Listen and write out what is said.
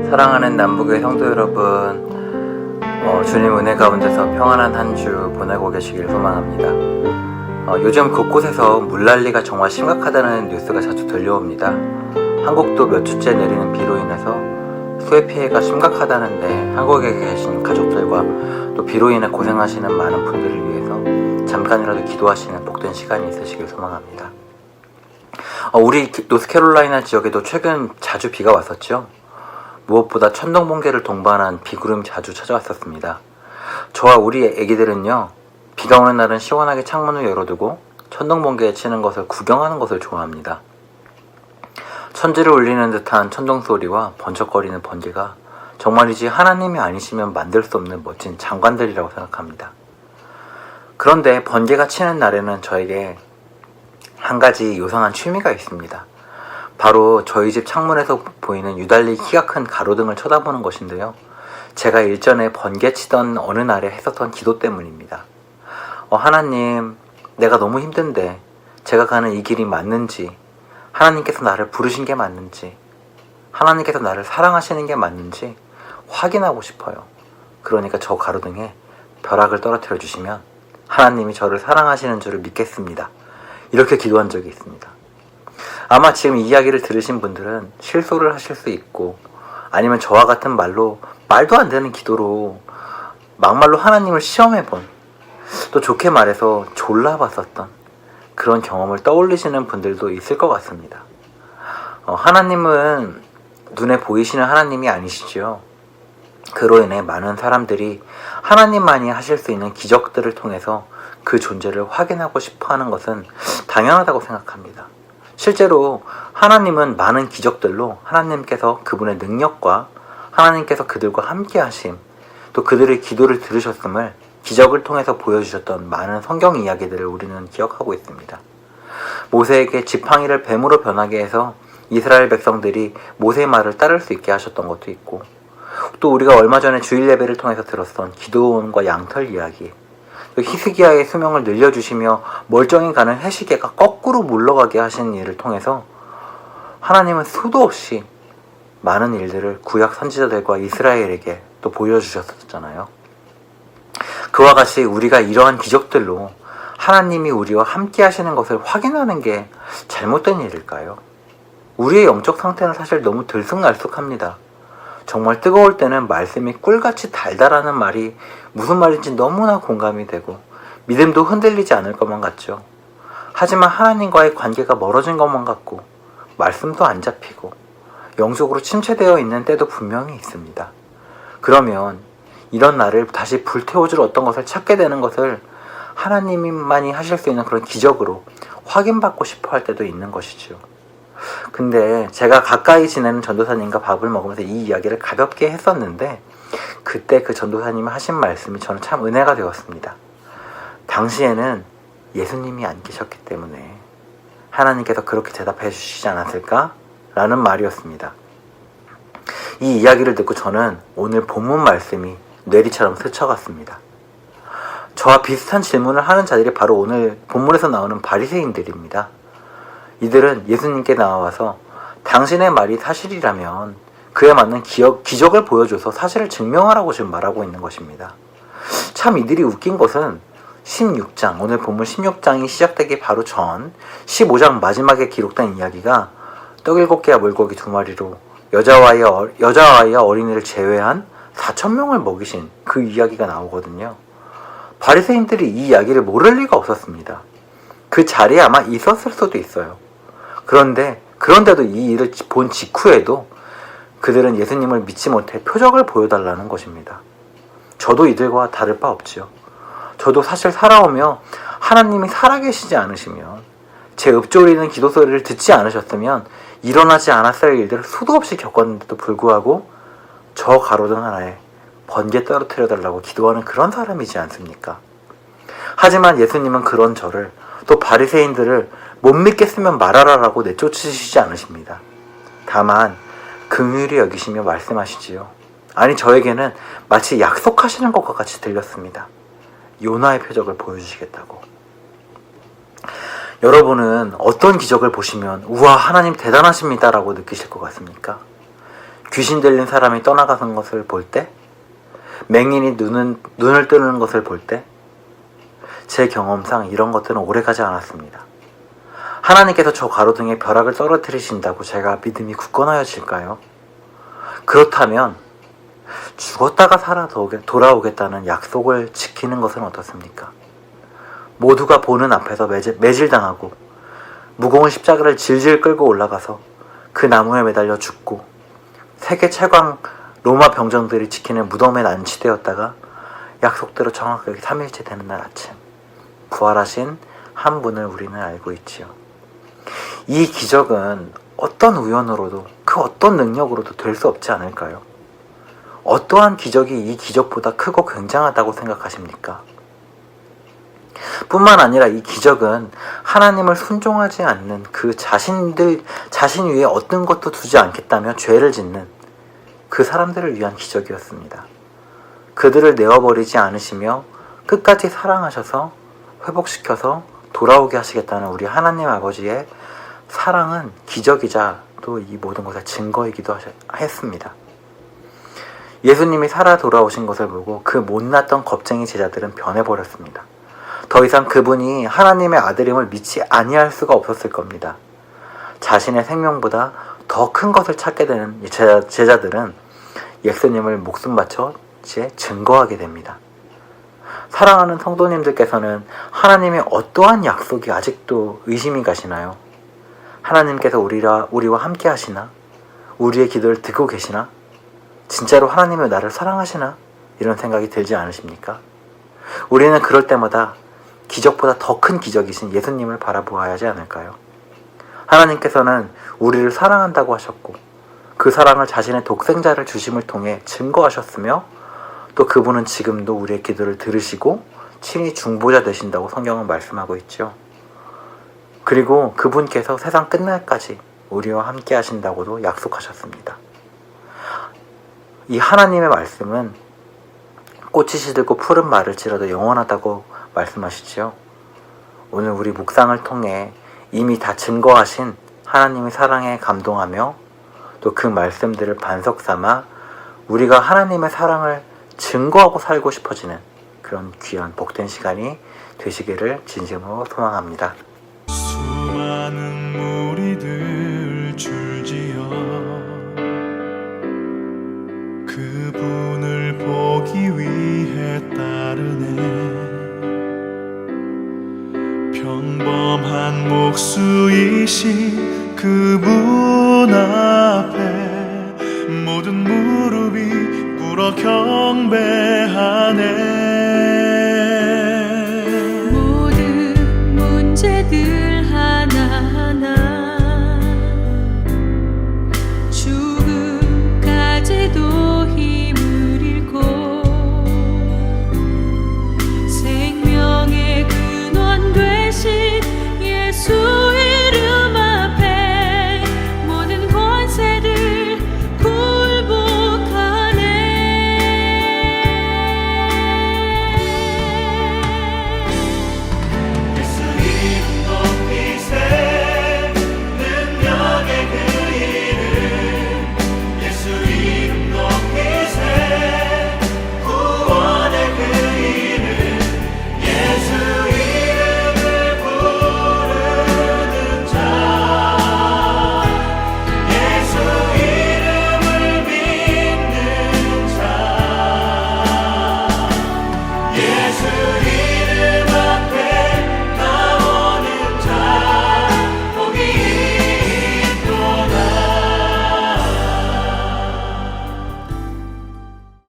사랑하는 남북의 성도 여러분, 주님 은혜 가운데서 평안한 한 주 보내고 계시길 소망합니다. 요즘 곳곳에서 물난리가 정말 심각하다는 뉴스가 자주 들려옵니다. 한국도 몇 주째 내리는 비로 인해서 수해 피해가 심각하다는데, 한국에 계신 가족들과 또 비로 인해 고생하시는 많은 분들을 위해서 잠깐이라도 기도하시는 복된 시간이 있으시길 소망합니다. 우리 노스캐롤라이나 지역에도 최근 자주 비가 왔었죠. 무엇보다 천둥 번개를 동반한 비구름이 자주 찾아왔었습니다. 저와 우리 애기들은요, 비가 오는 날은 시원하게 창문을 열어두고 천둥 번개에 치는 것을 구경하는 것을 좋아합니다. 천지를 울리는 듯한 천둥 소리와 번쩍거리는 번개가 정말이지 하나님이 아니시면 만들 수 없는 멋진 장관들이라고 생각합니다. 그런데 번개가 치는 날에는 저에게 한 가지 요상한 취미가 있습니다. 바로 저희 집 창문에서 보이는 유달리 키가 큰 가로등을 쳐다보는 것인데요. 제가 일전에 번개 치던 어느 날에 했었던 기도 때문입니다. 하나님, 내가 너무 힘든데 제가 가는 이 길이 맞는지, 하나님께서 나를 부르신 게 맞는지, 하나님께서 나를 사랑하시는 게 맞는지 확인하고 싶어요. 그러니까 저 가로등에 벼락을 떨어뜨려 주시면 하나님이 저를 사랑하시는 줄을 믿겠습니다. 이렇게 기도한 적이 있습니다. 아마 지금 이 이야기를 들으신 분들은 실소를 하실 수 있고, 아니면 저와 같은 말도 안 되는 기도로 막말로 하나님을 시험해본, 또 좋게 말해서 졸라봤었던 그런 경험을 떠올리시는 분들도 있을 것 같습니다. 하나님은 눈에 보이시는 하나님이 아니시죠. 그로 인해 많은 사람들이 하나님만이 하실 수 있는 기적들을 통해서 그 존재를 확인하고 싶어하는 것은 당연하다고 생각합니다. 실제로 하나님은 많은 기적들로 하나님께서 그분의 능력과 하나님께서 그들과 함께 하심, 또 그들의 기도를 들으셨음을 기적을 통해서 보여주셨던 많은 성경 이야기들을 우리는 기억하고 있습니다. 모세에게 지팡이를 뱀으로 변하게 해서 이스라엘 백성들이 모세의 말을 따를 수 있게 하셨던 것도 있고, 또 우리가 얼마 전에 주일 예배를 통해서 들었던 기드온과 양털 이야기, 또 히스기야의 수명을 늘려주시며 멀쩡히 가는 해시계가 거꾸로 물러가게 하신 일을 통해서 하나님은 수도 없이 많은 일들을 구약 선지자들과 이스라엘에게 또 보여주셨었잖아요. 그와 같이 우리가 이러한 기적들로 하나님이 우리와 함께 하시는 것을 확인하는 게 잘못된 일일까요? 우리의 영적 상태는 사실 너무 들쑥날쑥합니다. 정말 뜨거울 때는 말씀이 꿀같이 달달하는 말이 무슨 말인지 너무나 공감이 되고 믿음도 흔들리지 않을 것만 같죠. 하지만 하나님과의 관계가 멀어진 것만 같고 말씀도 안 잡히고 영적으로 침체되어 있는 때도 분명히 있습니다. 그러면 이런 나를 다시 불태워줄 어떤 것을 찾게 되는 것을 하나님만이 하실 수 있는 그런 기적으로 확인받고 싶어 할 때도 있는 것이죠. 근데 제가 가까이 지내는 전도사님과 밥을 먹으면서 이 이야기를 가볍게 했었는데, 그때 그 전도사님이 하신 말씀이 저는 참 은혜가 되었습니다. 당시에는 예수님이 안 계셨기 때문에 하나님께서 그렇게 대답해 주시지 않았을까? 라는 말이었습니다. 이 이야기를 듣고 저는 오늘 본문 말씀이 뇌리처럼 스쳐갔습니다. 저와 비슷한 질문을 하는 자들이 바로 오늘 본문에서 나오는 바리새인들입니다. 이들은 예수님께 나와서 당신의 말이 사실이라면 그에 맞는 기적을 보여줘서 사실을 증명하라고 지금 말하고 있는 것입니다. 참 이들이 웃긴 것은 16장, 오늘 본문 16장이 시작되기 바로 전 15장 마지막에 기록된 이야기가 떡 7개와 물고기 2마리로 여자아이와 어린이를 제외한 4,000명을 먹이신 그 이야기가 나오거든요. 바리새인들이 이 이야기를 모를 리가 없었습니다. 그 자리에 아마 있었을 수도 있어요. 그런데도 이 일을 본 직후에도 그들은 예수님을 믿지 못해 표적을 보여달라는 것입니다. 저도 이들과 다를 바 없지요. 저도 사실 살아오며 하나님이 살아계시지 않으시면, 제 읊조리는 기도 소리를 듣지 않으셨으면 일어나지 않았을 일들을 수도 없이 겪었는데도 불구하고 저 가로등 하나에 번개 떨어뜨려 달라고 기도하는 그런 사람이지 않습니까? 하지만 예수님은 그런 저를, 또 바리새인들을 못 믿겠으면 말하라라고 내쫓으시지 않으십니다. 다만 긍휼히 여기시며 말씀하시지요. 아니, 저에게는 마치 약속하시는 것과 같이 들렸습니다. 요나의 표적을 보여주시겠다고. 여러분은 어떤 기적을 보시면 우와, 하나님 대단하십니다 라고 느끼실 것 같습니까? 귀신 들린 사람이 떠나가는 것을 볼 때, 맹인이 눈을 뜨는 것을 볼 때, 제 경험상 이런 것들은 오래가지 않았습니다. 하나님께서 저 가로등에 벼락을 떨어뜨리신다고 제가 믿음이 굳건하여질까요? 그렇다면 죽었다가 살아 돌아오겠다는 약속을 지키는 것은 어떻습니까? 모두가 보는 앞에서 매질당하고 무거운 십자가를 질질 끌고 올라가서 그 나무에 매달려 죽고 세계 최강 로마 병정들이 지키는 무덤에 난치되었다가 약속대로 정확하게 3일째 되는 날 아침 부활하신 한 분을 우리는 알고 있지요. 이 기적은 어떤 우연으로도 그 어떤 능력으로도 될 수 없지 않을까요? 어떠한 기적이 이 기적보다 크고 굉장하다고 생각하십니까? 뿐만 아니라 이 기적은 하나님을 순종하지 않는 그 자신 위에 어떤 것도 두지 않겠다며 죄를 짓는 그 사람들을 위한 기적이었습니다. 그들을 내어버리지 않으시며 끝까지 사랑하셔서 회복시켜서 돌아오게 하시겠다는 우리 하나님 아버지의 사랑은 기적이자 또 이 모든 것의 증거이기도 했습니다. 예수님이 살아 돌아오신 것을 보고 그 못났던 겁쟁이 제자들은 변해버렸습니다. 더 이상 그분이 하나님의 아들임을 믿지 아니할 수가 없었을 겁니다. 자신의 생명보다 더 큰 것을 찾게 되는 제자들은 예수님을 목숨 바쳐 증거하게 됩니다. 사랑하는 성도님들께서는 하나님의 어떠한 약속이 아직도 의심이 가시나요? 하나님께서 우리와 함께 하시나? 우리의 기도를 듣고 계시나? 진짜로 하나님이 나를 사랑하시나? 이런 생각이 들지 않으십니까? 우리는 그럴 때마다 기적보다 더 큰 기적이신 예수님을 바라보아야 하지 않을까요? 하나님께서는 우리를 사랑한다고 하셨고 그 사랑을 자신의 독생자를 주심을 통해 증거하셨으며 또 그분은 지금도 우리의 기도를 들으시고 친히 중보자 되신다고 성경은 말씀하고 있죠. 그리고 그분께서 세상 끝날까지 우리와 함께 하신다고도 약속하셨습니다. 이 하나님의 말씀은 꽃이 시들고 푸른 말을지라도 영원하다고 말씀하시지요. 오늘 우리 묵상을 통해 이미 다 증거하신 하나님의 사랑에 감동하며 또 그 말씀들을 반석 삼아 우리가 하나님의 사랑을 증거하고 살고 싶어지는 그런 귀한 복된 시간이 되시기를 진심으로 소망합니다. 수많은 무리들 줄지어 그분을 보기 위해 따르네. 평범한 목수이신 그분 앞에 모든 무릎이 꿇어 경배하네.